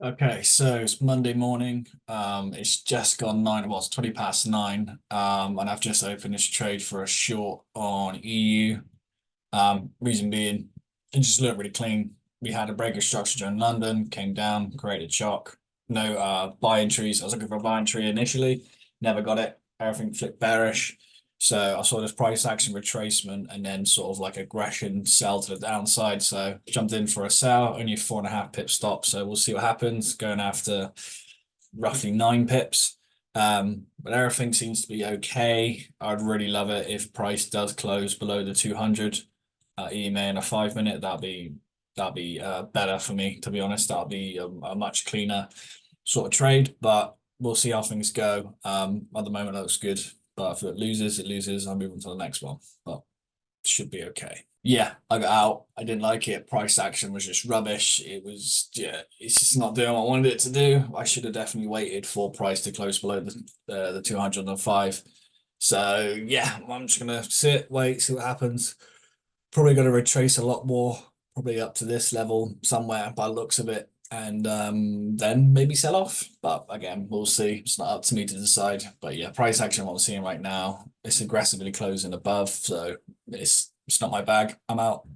Okay, so it's Monday morning. It's just gone nine, well, it's 20 past nine. And I've just opened this trade for a short on EU. Reason being, it just looked really clean. We had a break of structure during London, came down, created shock. No buy entries. I was looking for a buy entry initially, never got it. Everything flipped bearish. So I saw this price action retracement and then sort of like aggression sell to the downside. So jumped in for a sell, only a 4.5 pip stop. So we'll see what happens. Going after roughly 9 pips. But everything seems to be okay. I'd really love it if price does close below the 200 EMA in a 5 minute. That'd be better for me, to be honest. That'll be a much cleaner sort of trade, but we'll see how things go. At the moment, it looks good, but if it loses, it loses. I'll move on to the next one, but it should be okay. Yeah, I got out. I didn't like it. Price action was just rubbish. It was, yeah, it's just not doing what I wanted it to do. I should have definitely waited for price to close below the 205. So yeah, I'm just gonna sit, wait, see what happens. Probably going to retrace a lot more, probably up to this level somewhere by the looks of it, and then maybe sell off. But again, we'll see. It's not up to me to decide. But yeah, price action, what I'm seeing right now, it's aggressively closing above, so it's not my bag. I'm out.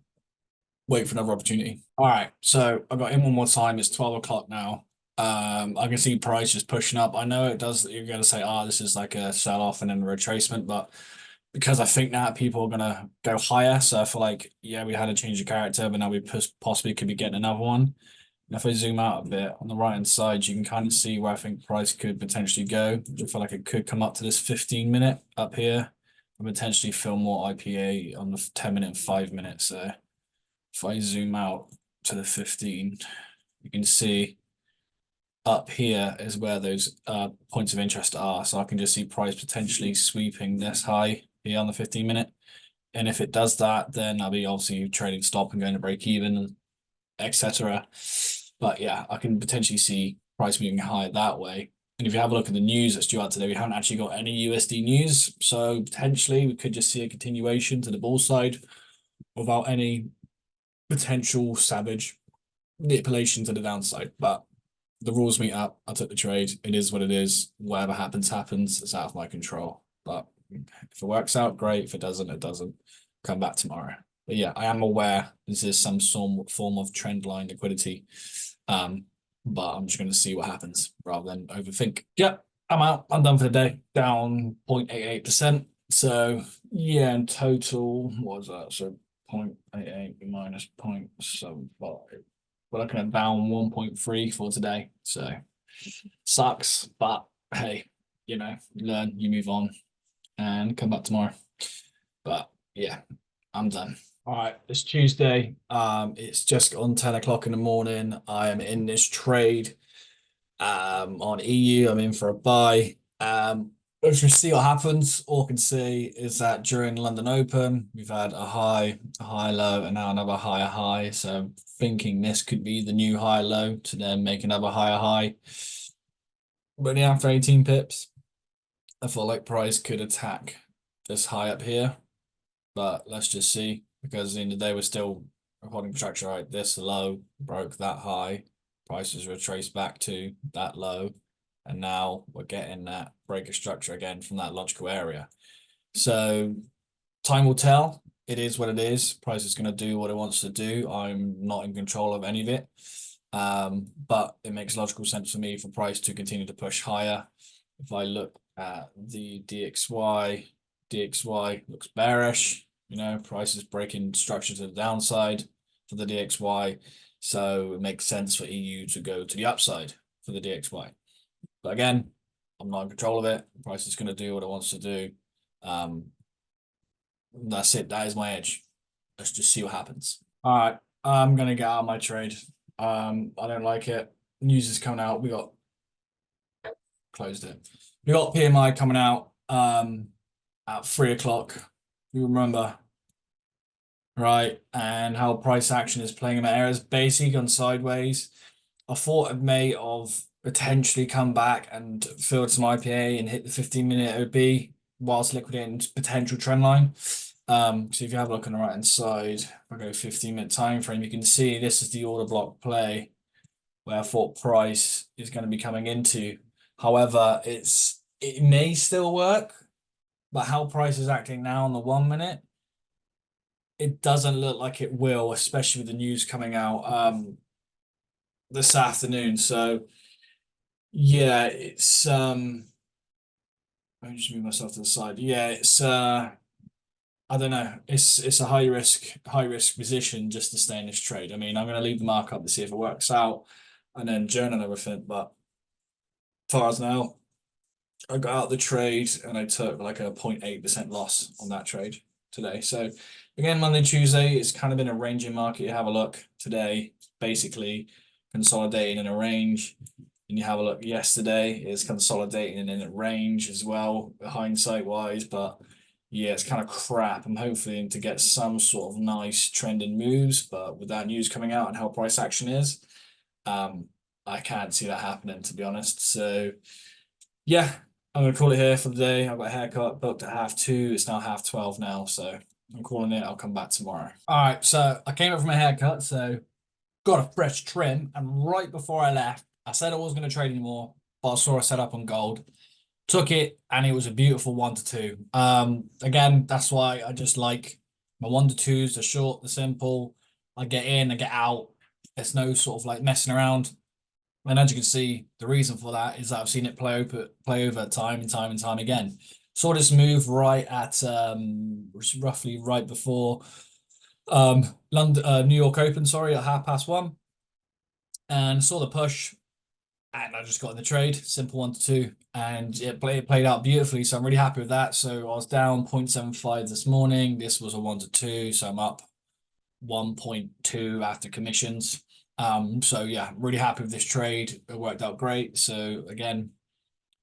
Wait for another opportunity. All right, so I got in one more time. It's 12 o'clock now. I can see price just pushing up. I know it does. You're going to say, "Oh, this is like a sell off and then a retracement," but because I think that people are gonna go higher. So I feel like, yeah, we had a change of character, but now we possibly could be getting another one. And if I zoom out a bit on the right hand side, you can kind of see where I think price could potentially go. I feel like it could come up to this 15 minute up here and potentially fill more IPA on the 10 minute and 5 minute. So if I zoom out to the 15, you can see up here is where those points of interest are. So I can just see price potentially sweeping this high here on the 15 minute. And if it does that, then I'll be obviously trading stop and going to break even, etc. But yeah, I can potentially see price moving higher that way. And if you have a look at the news that's due out today, we haven't actually got any USD news. So potentially we could just see a continuation to the bull side without any potential savage manipulation to the downside. But the rules meet up. I took the trade. It is what it is. Whatever happens, happens. It's out of my control. But if it works out, great. If it doesn't, it doesn't. Come back tomorrow. But yeah, I am aware this is some form of trend line liquidity. But I'm just going to see what happens rather than overthink. Yep, I'm out. I'm done for the day. Down 0.88%. So yeah, in total, what was that? So 0.88 minus 0.75. We're looking at down 1.3 for today. So sucks, but hey, learn, you move on and come back tomorrow. But yeah, I'm done. All right, it's Tuesday. It's just on 10 o'clock in the morning. I am in this trade on EU. I'm in for a buy. Let's just see what happens. All I can see is that during London Open, we've had a high low, and now another higher high. So I'm thinking this could be the new high low to then make another higher high. But only after 18 pips, I feel like price could attack this high up here. But let's just see, because at the end of the day, we're still recording structure, right? This low broke that high. Prices retraced back to that low. And now we're getting that break of structure again from that logical area. So time will tell. It is what it is. Price is going to do what it wants to do. I'm not in control of any of it. But it makes logical sense for me for price to continue to push higher. If I look at the DXY looks bearish. Price is breaking structure to the downside for the DXY. So it makes sense for EU to go to the upside for the DXY. But again, I'm not in control of it. Price is going to do what it wants to do. That's it. That is my edge. Let's just see what happens. All right. I'm going to get out of my trade. I don't like it. News is coming out. We got closed it. We got PMI coming out at 3 o'clock. You remember, right? And how price action is playing in my areas. Basic on sideways. I thought it may have potentially come back and filled some IPA and hit the 15-minute OB whilst liquidating potential trend line. So if you have a look on the right hand side, if I go 15-minute time frame, you can see this is the order block play. where I thought price is going to be coming into. However, it may still work, but how price is acting now on the 1 minute, it doesn't look like it will, especially with the news coming out this afternoon. So yeah, it's let me just move myself to the side. Yeah, it's I don't know. It's a high risk position just to stay in this trade. I mean, I'm going to leave the mark up to see if it works out, and then journal everything. But as far as now, I got out the trade and I took like a 0.8% loss on that trade today. So again, Monday, Tuesday, it's kind of been a ranging market. You have a look today, basically consolidating in a range. And you have a look yesterday, it's consolidating in a range as well, hindsight wise. But yeah, it's kind of crap. I'm hoping to get some sort of nice trending moves, but with that news coming out and how price action is, um, I can't see that happening, to be honest. So yeah, I'm gonna call it here for the day. I've got a haircut booked at 2:30. It's now 12:30 now, so I'm calling it. I'll come back tomorrow. All right, so I came up from a haircut, so got a fresh trim, and right before I left, I said I wasn't going to trade anymore, but I saw a setup on gold, took it, and it was a beautiful 1 to 2. Again, that's why I just like my 1 to 2s. They're short, they're simple. I get in, I get out. There's no sort of like messing around. And as you can see, the reason for that is that I've seen it play over time and time and time again. Saw this move right at roughly right before London New York Open, sorry, at 1:30, and saw the push, and I just got in the trade, simple 1 to 2, and it played out beautifully. So I'm really happy with that. So I was down 0.75 this morning. This was a 1 to 2, so I'm up 1.2 after commissions. So yeah, really happy with this trade. It worked out great. So again,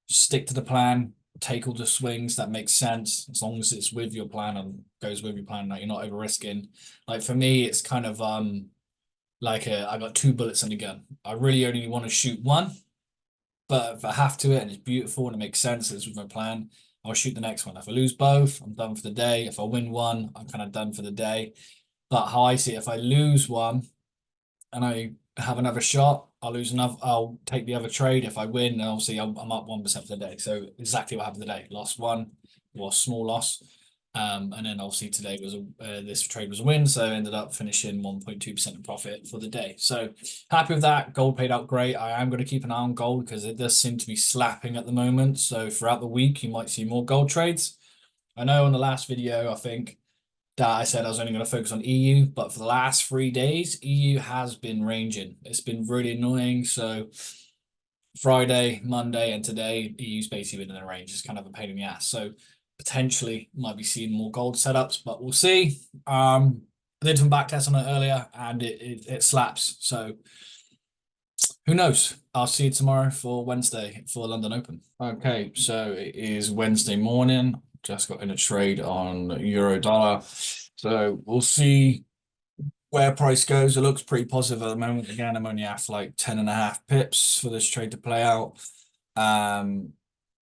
stick to the plan, take all the swings that make sense, as long as it's with your plan and goes with your plan, that you're not over risking. Like for me, it's kind of like I got 2 bullets in the gun. I really only want to shoot one, but if I have to and it's beautiful and it makes sense, it's with my plan, I'll shoot the next one. If I lose both, I'm done for the day. If I win one, I'm kind of done for the day. But how I see it, if I lose one and I have another shot, I'll lose another. I'll take the other trade. If I win, then obviously I'm up 1% for the day. So exactly what happened today. Lost one, was small loss. And then obviously today was this trade was a win, so I ended up finishing 1.2% in profit for the day. So happy with that. Gold paid out great. I am going to keep an eye on gold because it does seem to be slapping at the moment. So throughout the week, you might see more gold trades. I know in the last video, I think that I said I was only going to focus on EU, but for the last 3 days, EU has been ranging. It's been really annoying. So Friday, Monday, and today, EU's basically been in a range. It's kind of a pain in the ass. So potentially might be seeing more gold setups, but we'll see. I did some back tests on it earlier, and it slaps. So who knows? I'll see you tomorrow for Wednesday for London Open. Okay, so it is Wednesday morning. Just got in a trade on euro dollar. So we'll see where price goes. It looks pretty positive at the moment. Again, I'm only after like 10.5 pips for this trade to play out.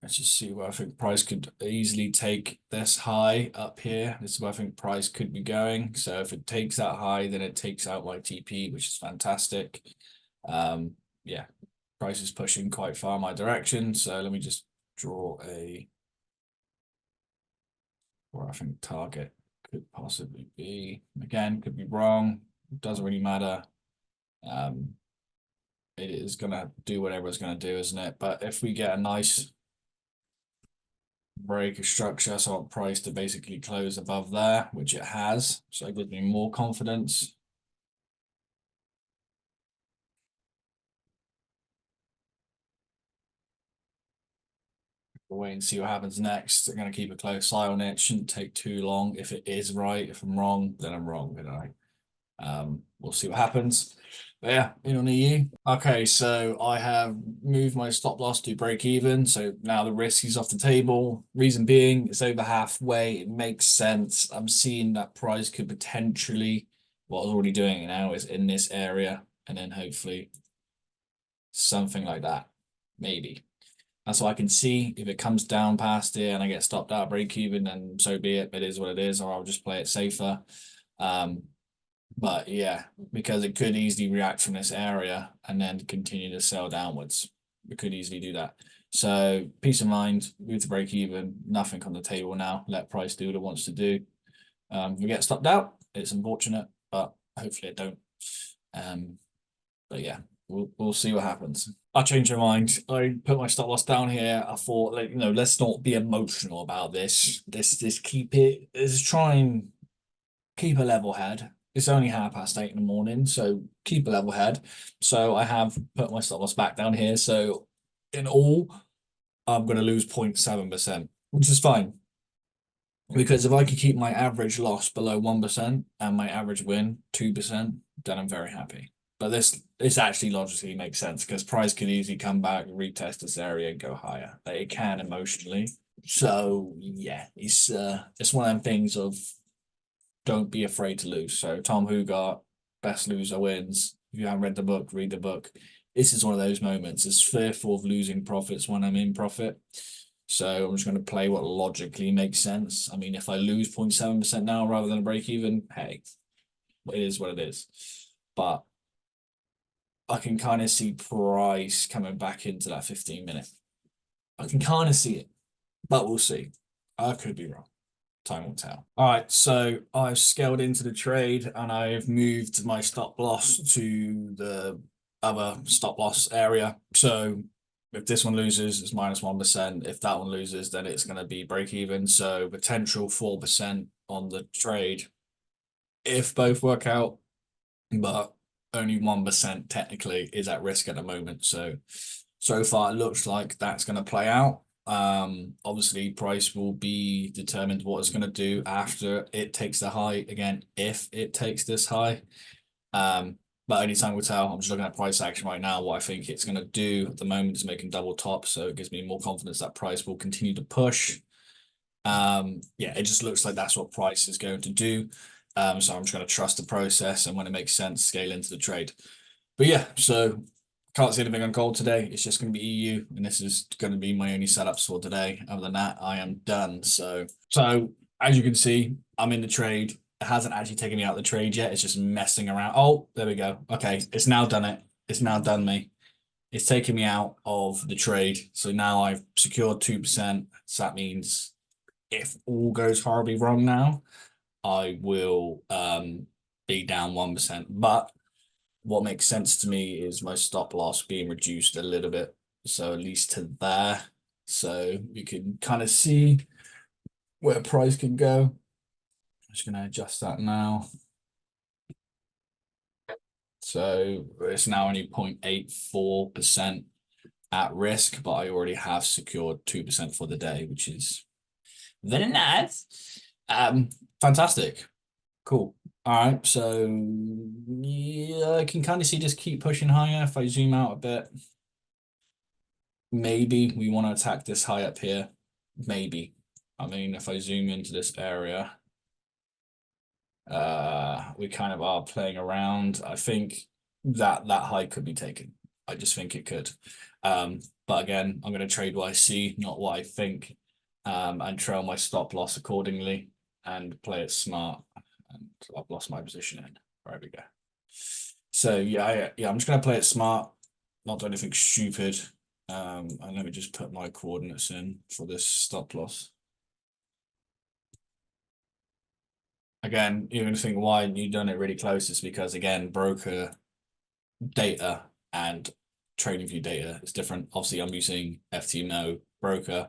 Let's just see where I think price could easily take this high up here. This is where I think price could be going. So if it takes that high, then it takes out my TP, which is fantastic. Yeah, price is pushing quite far my direction. So let me just draw where I think target could possibly be. Again, could be wrong. Doesn't really matter. It is gonna do whatever it's gonna do, isn't it? But if we get a nice break of structure, so I want price to basically close above there, which it has, so it gives me more confidence. We'll wait and see what happens next. I'm going to keep a close eye on it. Shouldn't take too long. If it is right, if I'm wrong, then I'm wrong, you know. We'll see what happens. But yeah, in on EU. Okay, so I have moved my stop loss to break even. So now the risk is off the table. Reason being, it's over halfway. It makes sense. I'm seeing that price could potentially, what I was already doing now is in this area, and then hopefully something like that, maybe. That's what I can see. If it comes down past it and I get stopped out break even, then so be it. It is what it is, or I'll just play it safer. But yeah, because it could easily react from this area and then continue to sell downwards. It could easily do that. So peace of mind, move to break even, nothing on the table now. Let price do what it wants to do. If we get stopped out, it's unfortunate, but hopefully it don't. Um, but yeah, we'll see what happens. I changed my mind. I put my stop loss down here. I thought, like, let's not be emotional about this. Let's keep it. Let's try and keep a level head. It's only 8:30 in the morning, so keep a level head. So I have put my stop loss back down here. So in all, I'm going to lose 0.7%, which is fine. Because if I could keep my average loss below 1% and my average win 2%, then I'm very happy. But this actually logically makes sense because price could easily come back, retest this area, and go higher. Like, it can emotionally. So yeah, it's one of them things of don't be afraid to lose. So Tom Hugart, best loser wins. If you haven't read the book, read the book. This is one of those moments. It's fearful of losing profits when I'm in profit. So I'm just going to play what logically makes sense. I mean, if I lose 0.7% now rather than a break even, hey, it is what it is. But I can kind of see price coming back into that 15-minute. I can kind of see it, but we'll see. I could be wrong. Time will tell. All right, so I've scaled into the trade and I've moved my stop loss to the other stop loss area. So if this one loses, it's -1%. If that one loses, then it's going to be break even. So potential 4% on the trade if both work out, but only 1% technically is at risk at the moment. So far it looks like that's going to play out. Obviously price will be determined what it's going to do after it takes the high again, if it takes this high. But only time will tell. I'm just looking at price action right now. What I think it's going to do at the moment is making double top, so it gives me more confidence that price will continue to push. Yeah, it just looks like that's what price is going to do. So I'm just going to trust the process, and when it makes sense, scale into the trade. But yeah, so can't see anything on gold today. It's just going to be EU, and this is going to be my only setups for today. Other than that, I am done. So as you can see, I'm in the trade. It hasn't actually taken me out of the trade yet. It's just messing around. Oh, there we go. Okay, it's now done it. It's now done me. It's taken me out of the trade. So now I've secured 2%. So that means if all goes horribly wrong now, I will be down 1%. But what makes sense to me is my stop loss being reduced a little bit. So at least to there. So you can kind of see where price can go. I'm just going to adjust that now. So it's now only 0.84% at risk, but I already have secured 2% for the day, which is very nice. Fantastic. Cool. All right, so yeah, I can kind of see just keep pushing higher. If I zoom out a bit, maybe we want to attack this high up here. Maybe. I mean, if I zoom into this area, we kind of are playing around. I think that high could be taken. I just think it could. But again, I'm going to trade what I see, not what I think, and trail my stop loss accordingly and play it smart. And I've lost my position in. There we go. So yeah, I'm just going to play it smart, not do anything stupid. And let me just put my coordinates in for this stop loss. Again, you're going to think why you've done it really close is because, again, broker data and TradingView data is different. Obviously, I'm using FTMO broker,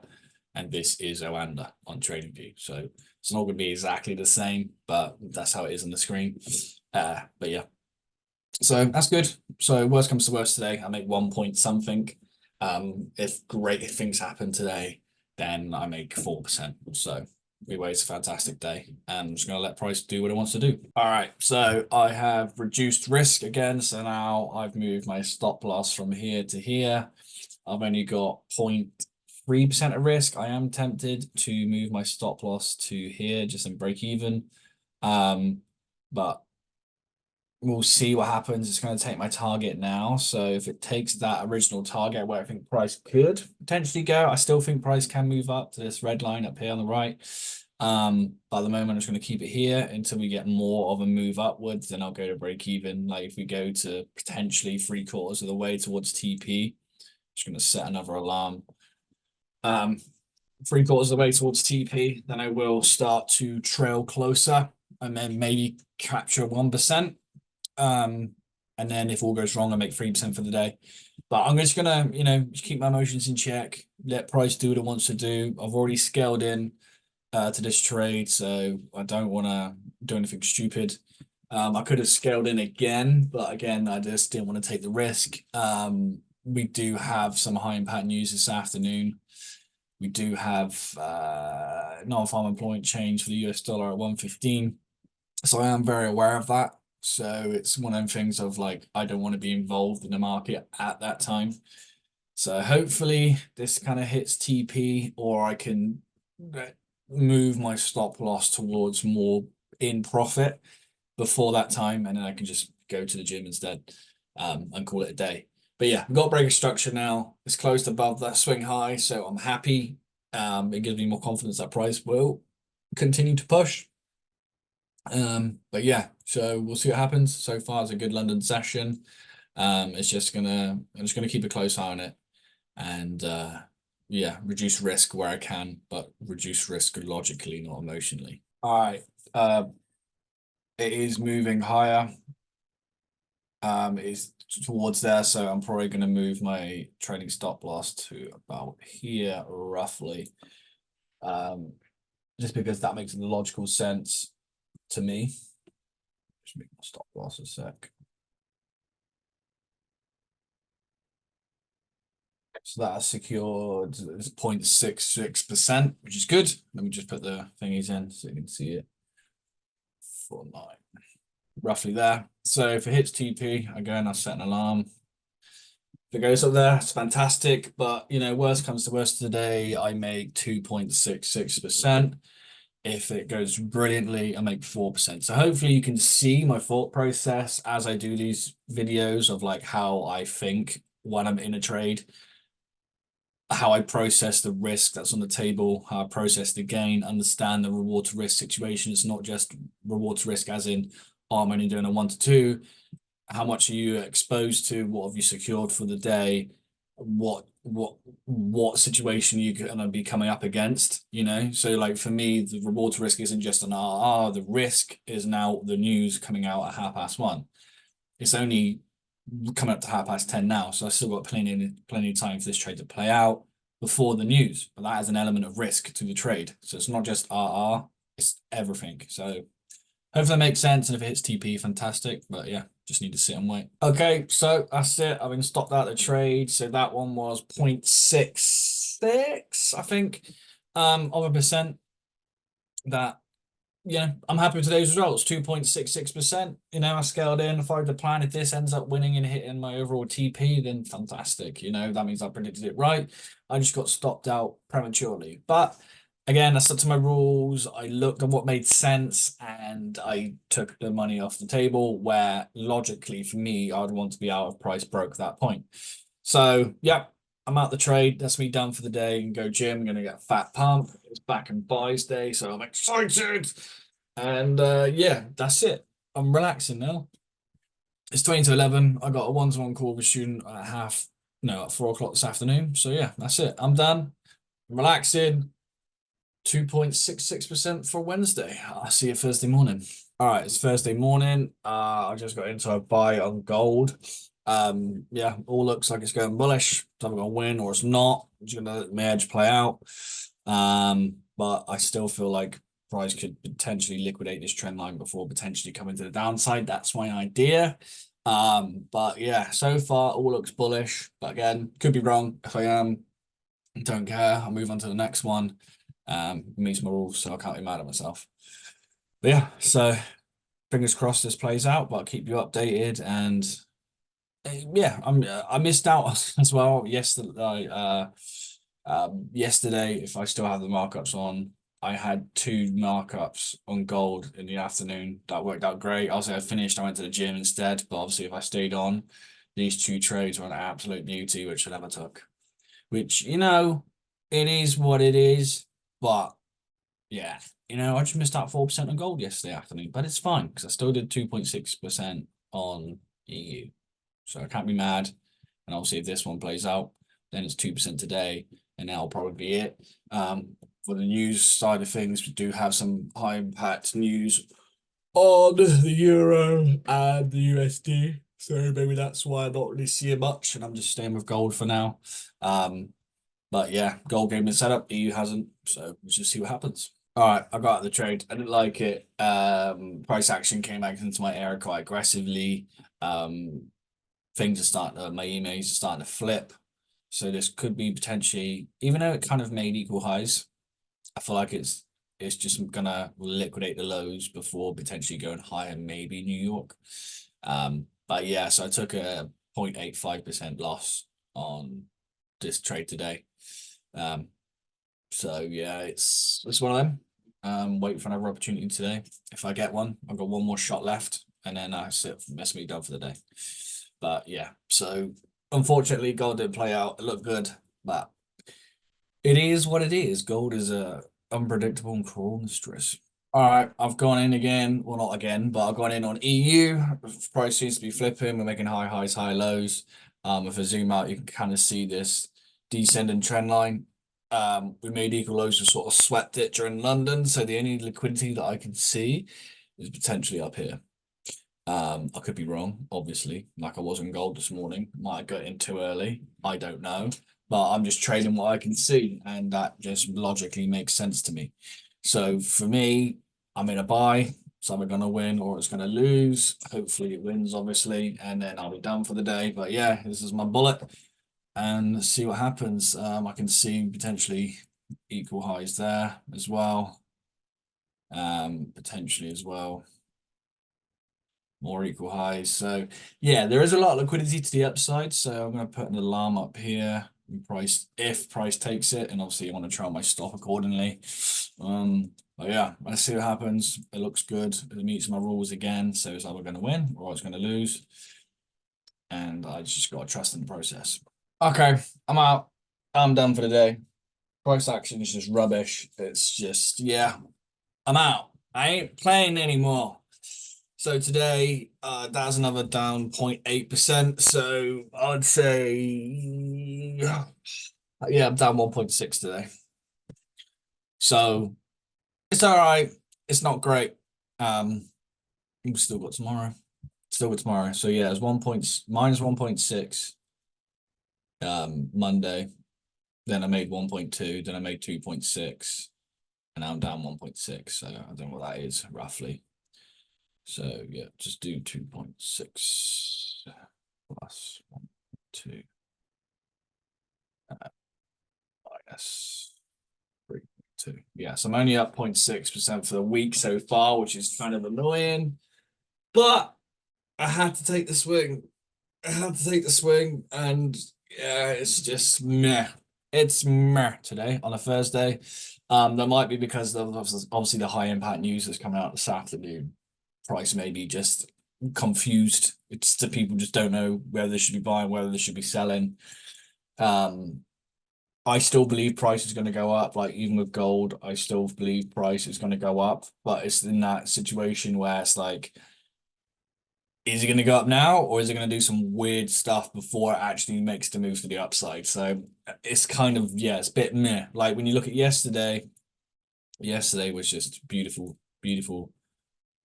and this is Oanda on TradingView. So it's not going to be exactly the same, but that's how it is on the screen. But yeah, so that's good. So worst comes to worst today, I make 1 point something. If great things happen today, then I make 4%. So anyway, it's a fantastic day, and I'm just going to let price do what it wants to do. All right, so I have reduced risk again. So now I've moved my stop loss from here to here. I've only got 0.3% of risk. I am tempted to move my stop loss to here, just in break even. But we'll see what happens. It's going to take my target now. So if it takes that original target where I think price could potentially go, I still think price can move up to this red line up here on the right. But at the moment, I'm just going to keep it here until we get more of a move upwards. Then I'll go to break even. Like if we go to potentially 3/4 of the way towards TP, just going to set another alarm. 3/4 of the way towards TP, then I will start to trail closer and then maybe capture 1%. And then if all goes wrong, I make 3% for the day. But I'm just gonna, just keep my emotions in check, let price do what it wants to do. I've already scaled in to this trade, so I don't want to do anything stupid. I could have scaled in again, but again, I just didn't want to take the risk. We do have some high impact news this afternoon. We do have non-farm employment change for the US dollar at 115. So I am very aware of that. So it's one of them things of like, I don't want to be involved in the market at that time. So hopefully this kind of hits TP, or I can move my stop loss towards more in profit before that time, and then I can just go to the gym instead and call it a day. But yeah, we've got breaker structure now. It's closed above that swing high, so I'm happy. It gives me more confidence that price will continue to push. But yeah, so we'll see what happens. So far, it's a good London session. I'm just gonna keep a close eye on it, and yeah, reduce risk where I can, but reduce risk logically, not emotionally. All right, it is moving higher. It's towards there, so I'm probably going to move my trading stop loss to about here roughly, just because that makes the logical sense to me. Just make my stop loss a sec. So that has secured 0.66%, which is good. Let me just put the thingies in so you can see it. 49, roughly there. So if it hits TP, again, I'll set an alarm. If it goes up there, it's fantastic. But, worst comes to worst today, I make 2.66%. If it goes brilliantly, I make 4%. So hopefully you can see my thought process as I do these videos of like how I think when I'm in a trade, how I process the risk that's on the table, how I process the gain, understand the reward to risk situation. It's not just reward to risk as in, oh, I'm only doing a 1 to 2. How much are you exposed to? What have you secured for the day? What situation are you going to be coming up against? So like for me, the reward to risk isn't just an RR. The risk is now the news coming out at 1:30. It's only coming up to 10:30 now, so I still got plenty of time for this trade to play out before the news. But that has an element of risk to the trade, so it's not just RR, it's everything. So hopefully that makes sense, and if it hits TP, fantastic. But yeah, just need to sit and wait. Okay, so that's it. I've been stopped out the trade. So that one was 0.66, I think, of a percent. That I'm happy with today's results. 2.66%. I scaled in, followed the plan. If this ends up winning and hitting my overall TP, then fantastic. That means I predicted it right. I just got stopped out prematurely. But again, I stuck to my rules. I looked at what made sense and I took the money off the table where logically for me, I'd want to be out of price broke that point. So yeah, I'm out the trade. That's me done for the day. And go gym. I'm gonna get a fat pump. It's back and buys day, so I'm excited. And yeah, that's it. I'm relaxing now. It's 20 to 11. I got a one-to-one call with a student at 4 o'clock this afternoon. So yeah, that's it. I'm done. I'm relaxing. 2.66% for Wednesday. I'll see you Thursday morning. All right, it's Thursday morning. I just got into a buy on gold. Yeah, all looks like it's going bullish. It's either gonna win or it's not. I'm just gonna let my edge play out. But I still feel like price could potentially liquidate this trend line before potentially coming to the downside. That's my idea. But yeah, so far all looks bullish. But again, could be wrong. If I am, don't care. I'll move on to the next one. Meets my rules, so I can't be mad at myself. But yeah, so fingers crossed this plays out, but I'll keep you updated. And yeah, I missed out as well yesterday. Yesterday, if I still have the markups on, I had 2 markups on gold in the afternoon. That worked out great. Also, I finished. I went to the gym instead, but obviously, if I stayed on, these 2 trades were an absolute beauty, which I never took. Which it is what it is. But yeah, you know, I just missed out 4% on gold yesterday afternoon, but it's fine because I still did 2.6% on EU. So I can't be mad. And obviously, if this one plays out, then it's 2% today, and that'll probably be it. For the news side of things, we do have some high impact news on the euro and the USD. So maybe that's why I'm not really seeing much, and I'm just staying with gold for now. But yeah, gold game is set up, EU hasn't, so we'll just see what happens. All right, I got out of the trade. I didn't like it. Price action came back into my area quite aggressively. Things are starting, my emails are starting to flip. So this could be potentially, even though it kind of made equal highs, I feel like it's just gonna liquidate the lows before potentially going higher, maybe New York. But yeah, so I took a 0.85% loss on this trade today. So yeah, it's one of them. Wait for another opportunity today. If I get one, I've got one more shot left, and then that's me done for the day. But yeah, so unfortunately, gold didn't play out. It looked good, but it is what it is. Gold is a unpredictable and cruel mistress. All right, I've gone in again. Well, not again, but I've gone in on EU. Price seems to be flipping. We're making high highs, high lows. If I zoom out, you can kind of see this descending trend line. We made equal lows, we sort of swept it during London. So the only liquidity that I can see is potentially up here. I could be wrong, obviously, like I was in gold this morning. Might have got in too early. I don't know. But I'm just trading what I can see, and that just logically makes sense to me. So for me, I'm in a buy. It's either going to win or it's going to lose. Hopefully it wins, obviously, and then I'll be done for the day. But yeah, this is my bullet, and let's see what happens. I can see potentially equal highs there as well. Potentially as well. More equal highs. So yeah, there is a lot of liquidity to the upside. So I'm going to put an alarm up here. Price, if price takes it, and obviously I want to try my stop accordingly. But yeah, let's see what happens. It looks good. It meets my rules again. So it's either going to win or it's going to lose. And I just got to trust in the process. Okay, I'm out. I'm done for the day. Price action is just rubbish. It's just, yeah, I'm out. I ain't playing anymore. So today, that's another down 0.8%. So I'd say, yeah, I'm down 1.6 today. So it's all right. It's not great. We've still got tomorrow. Still got tomorrow. So yeah, it's minus 1.6 Monday. Then I made 1.2. Then I made 2.6. And now I'm down 1.6. So I don't know what that is roughly. So yeah, just do 2.6 plus 1.2 minus 3.2. Yeah, so I'm only up 0.6% for the week so far, which is kind of annoying. But I had to take the swing. And yeah, it's just meh. It's meh today on a Thursday. That might be because of obviously the high impact news that's coming out this afternoon. Price may be just confused. It's the people just don't know whether they should be buying, whether they should be selling. I still believe price is going to go up. Like even with gold, I still believe price is going to go up. But it's in that situation where it's like, is it going to go up now, or is it going to do some weird stuff before it actually makes the move to the upside? So it's kind of, yeah, it's a bit meh. Like when you look at yesterday was just beautiful, beautiful,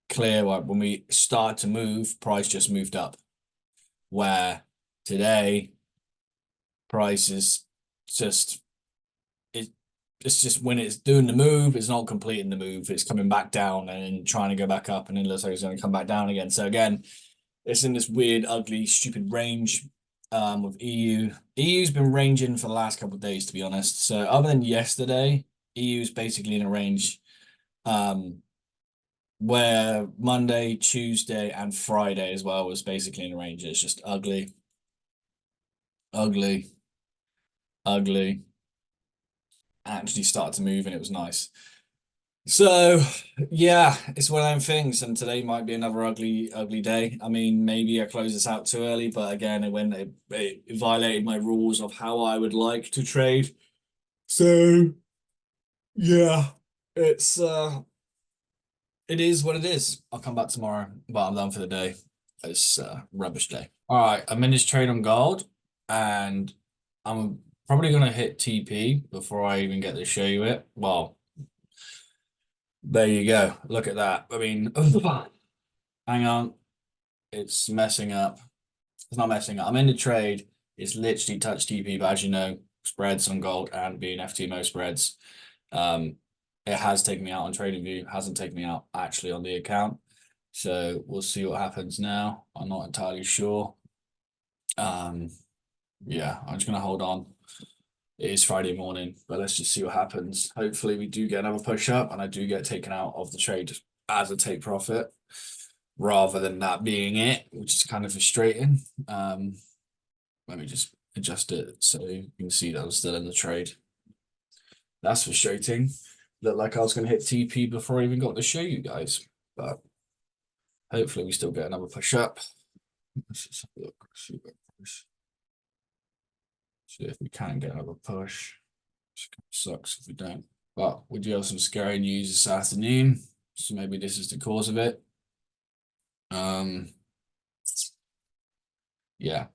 clear. Like when we started to move, price just moved up. Where today, price is just it's just when it's doing the move, it's not completing the move. It's coming back down and trying to go back up, and then looks like it's going to come back down again. So again, it's in this weird, ugly, stupid range with EU. EU's been ranging for the last couple of days, to be honest. So other than yesterday, EU's basically in a range where Monday, Tuesday, and Friday as well was basically in a range. It's just ugly, ugly, ugly. Actually started to move and it was nice. So yeah, it's one of them things, and today might be another ugly, ugly day. I mean, maybe I close this out too early, but again, it violated my rules of how I would like to trade. So yeah, it's it is what it is. I'll come back tomorrow, but I'm done for the day. It's a rubbish day. All right, I'm in this trade on gold, and I'm probably gonna hit TP before I even get to show you it. Well, there you go. Look at that. I mean, hang on, it's messing up. It's not messing up. I'm in the trade. It's literally touched TP, but as you know, spreads on gold and being FTMO spreads, um, it has taken me out on TradingView. Hasn't taken me out actually on the account. So we'll see what happens now. I'm not entirely sure. Um, yeah, I'm just gonna hold on. It is Friday morning, but let's just see what happens. Hopefully we do get another push up and I do get taken out of the trade as a take profit rather than that being it, which is kind of frustrating. Let me just adjust it so you can see that I'm still in the trade. That's frustrating. Looked like I was going to hit TP before I even got to show you guys, but hopefully we still get another push up. Let's just have a look. See if we can get another push. Sucks if we don't. But we do have some scary news this afternoon, so maybe this is the cause of it. Yeah.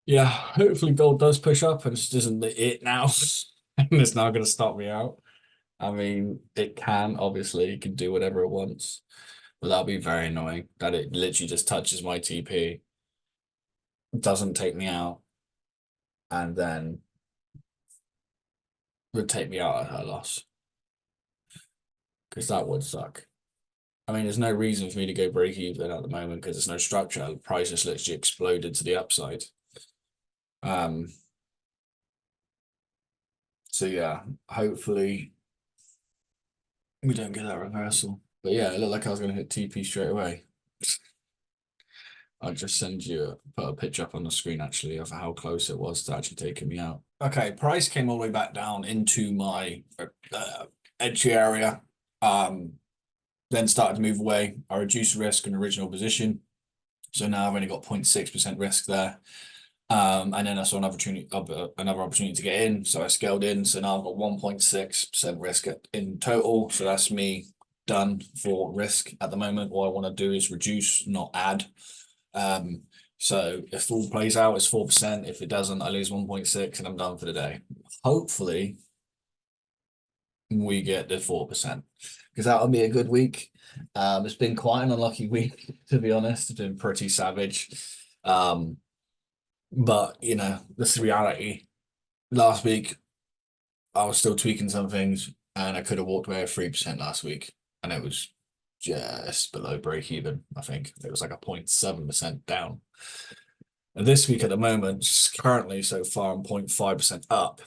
Yeah, hopefully gold does push up and this isn't it now. And it's not going to stop me out. I mean, it can, obviously, it can do whatever it wants, but that'll be very annoying that it literally just touches my TP, doesn't take me out, and then would take me out at a loss. Because that would suck. I mean, there's no reason for me to go break even at the moment because there's no structure. The price has literally exploded to the upside. So yeah, hopefully we don't get that reversal. But yeah, it looked like I was going to hit TP straight away. I'll just put a picture up on the screen actually of how close it was to actually taking me out. Okay, price came all the way back down into my entry area. Then started to move away. I reduced risk in original position. So now I've only got 0.6% risk there. And then I saw another opportunity to get in. So I scaled in. So now I've got 1.6% risk in total. So that's me done for risk at the moment. All I want to do is reduce, not add. So if all plays out, it's 4%. If it doesn't, I lose 1.6 and I'm done for the day. Hopefully we get the 4% because that'll be a good week. It's been quite an unlucky week, to be honest. It's been pretty savage. But you know, this is reality. Last week, I was still tweaking some things and I could have walked away at 3% last week. And it was just below break even. I think it was like a 0.7% down. And this week at the moment, currently so far, I'm 0.5% up,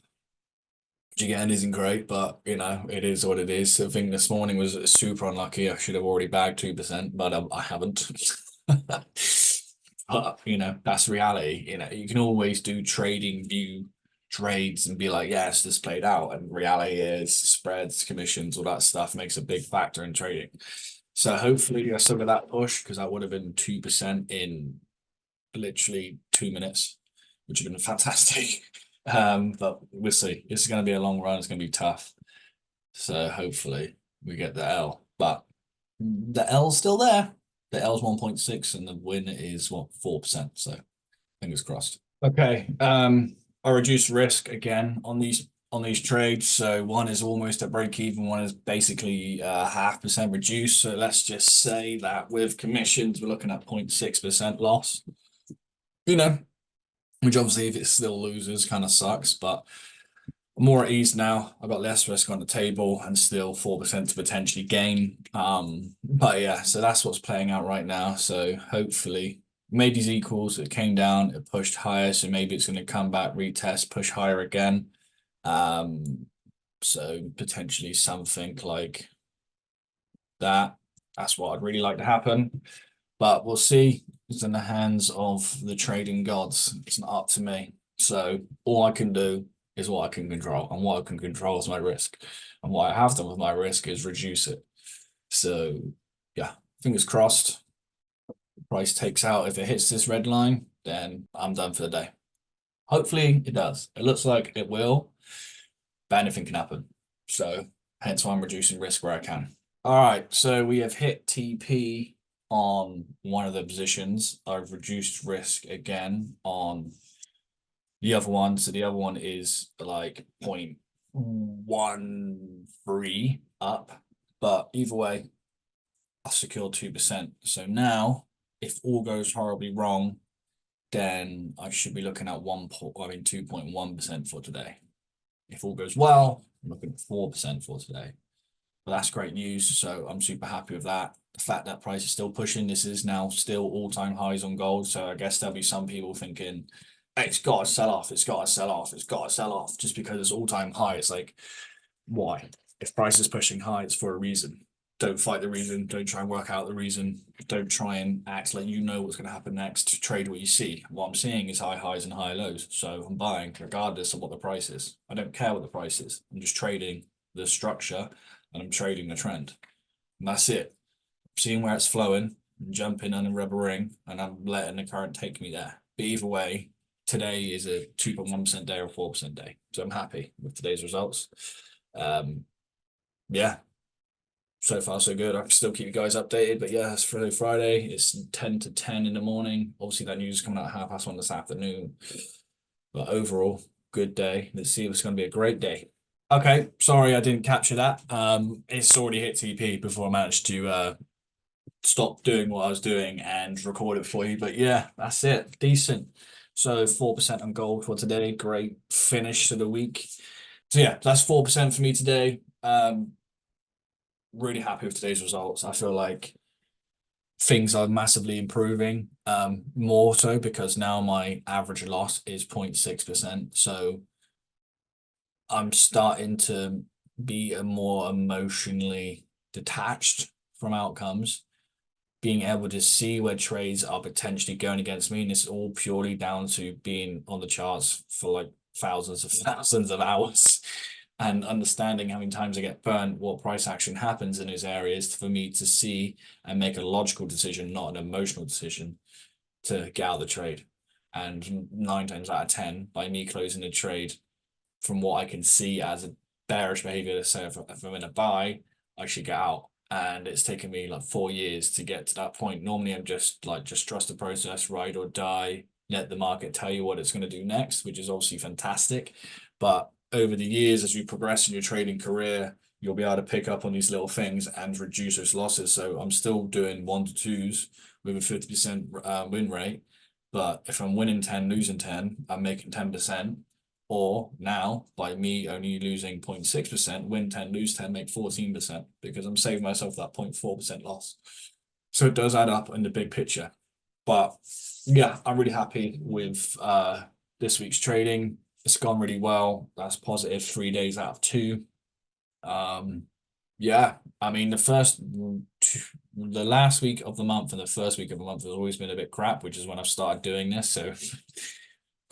which again isn't great, but you know, it is what it is. I think this morning was super unlucky. I should have already bagged 2%, but I haven't. But you know, that's reality. You know, you can always do trading view trades and be like, yes, this played out. And reality is spreads, commissions, all that stuff makes a big factor in trading. So hopefully I still get that push because that would have been 2% in literally 2 minutes, which would have been fantastic. But we'll see. This is going to be a long run. It's going to be tough. So hopefully we get the L. But the L's still there. The L's 1.6 and the win is what, 4%. So fingers crossed. Okay. I reduced risk again on these trades. So one is almost at break even, one is basically 0.5% reduced. So let's just say that with commissions, we're looking at 0.6% loss. You know, which obviously if it still loses kind of sucks, but more at ease now. I've got less risk on the table and still 4% to potentially gain. But yeah, so that's what's playing out right now. So hopefully made these equals, it came down, it pushed higher, so maybe it's going to come back, retest, push higher again. So potentially something like that. That's what I'd really like to happen. But we'll see. It's in the hands of the trading gods. It's not up to me. So all I can do is what I can control. And what I can control is my risk. And what I have done with my risk is reduce it. So yeah, fingers crossed. Price takes out. If it hits this red line, then I'm done for the day. Hopefully it does. It looks like it will, but anything can happen. So hence why I'm reducing risk where I can. All right, so we have hit TP on one of the positions. I've reduced risk again on the other one. So the other one is like 0.13 up, but either way, I secured 2%. So now, if all goes horribly wrong, then I should be looking at 2.1% for today. If all goes well, I'm looking at 4% for today. But that's great news. So I'm super happy with that. The fact that price is still pushing, this is now still all-time highs on gold. So I guess there'll be some people thinking, hey, it's got to sell off, it's got to sell off, it's got to sell off just because it's all-time high. It's like, why? If price is pushing high, it's for a reason. Don't fight the reason. Don't try and work out the reason. Don't try and act like you know what's going to happen next. Trade what you see. What I'm seeing is high highs and high lows. So I'm buying regardless of what the price is. I don't care what the price is. I'm just trading the structure and I'm trading the trend. And that's it. I'm seeing where it's flowing, I'm jumping on a rubber ring, and I'm letting the current take me there. But either way, today is a 2.1% day or 4% day. So I'm happy with today's results. Yeah, so far so good. I can still keep you guys updated, but yeah, it's Friday. It's 10 to 10 in the morning. Obviously, that news is coming out at 1:30 this afternoon. But overall, good day. Let's see if it's going to be a great day. Okay, sorry I didn't capture that. It's already hit TP before I managed to stop doing what I was doing and record it for you. But yeah, that's it. Decent. So 4% on gold for today. Great finish to the week. So yeah, that's 4% for me today. Really happy with today's results. I feel like things are massively improving. More so because now my average loss is 0.6%. So I'm starting to be a more emotionally detached from outcomes, being able to see where trades are potentially going against me. And it's all purely down to being on the charts for like thousands of hours and understanding how many times I get burnt, what price action happens in those areas for me to see and make a logical decision, not an emotional decision, to get out of the trade. And 9 times out of 10, by me closing the trade from what I can see as a bearish behavior, so if I'm in a buy, I should get out. And it's taken me like 4 years to get to that point. Normally, I'm just trust the process, ride or die, let the market tell you what it's going to do next, which is obviously fantastic. But over the years, as you progress in your trading career, you'll be able to pick up on these little things and reduce those losses. So I'm still doing 1 to 2s with a 50% win rate. But if I'm winning 10, losing 10, I'm making 10%. Or now, by me only losing 0.6%, win 10, lose 10, make 14%, because I'm saving myself that 0.4% loss. So it does add up in the big picture. But yeah, I'm really happy with this week's trading. It's gone really well. That's positive 3 days out of 2. Yeah, I mean the last week of the month and the first week of the month has always been a bit crap, which is when I've started doing this. So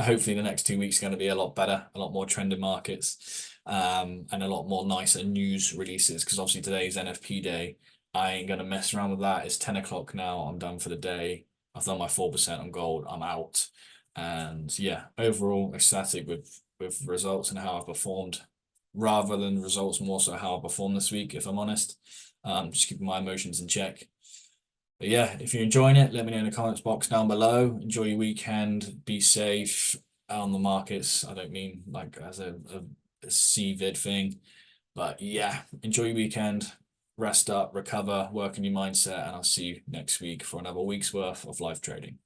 hopefully the next 2 weeks are going to be a lot better, a lot more trending markets, and a lot more nicer news releases, because obviously today's NFP day. I ain't going to mess around with that. It's 10 o'clock now. I'm done for the day. I've done my 4% on gold. I'm out. And yeah, overall ecstatic with results and how I've performed, rather than results, more so how I performed this week, if I'm honest. Just keeping my emotions in check. But yeah, if you're enjoying it, let me know in the comments box down below. Enjoy your weekend. Be safe on the markets. I don't mean like as a CVID thing, but yeah, enjoy your weekend. Rest up, recover, work on your mindset, and I'll see you next week for another week's worth of live trading.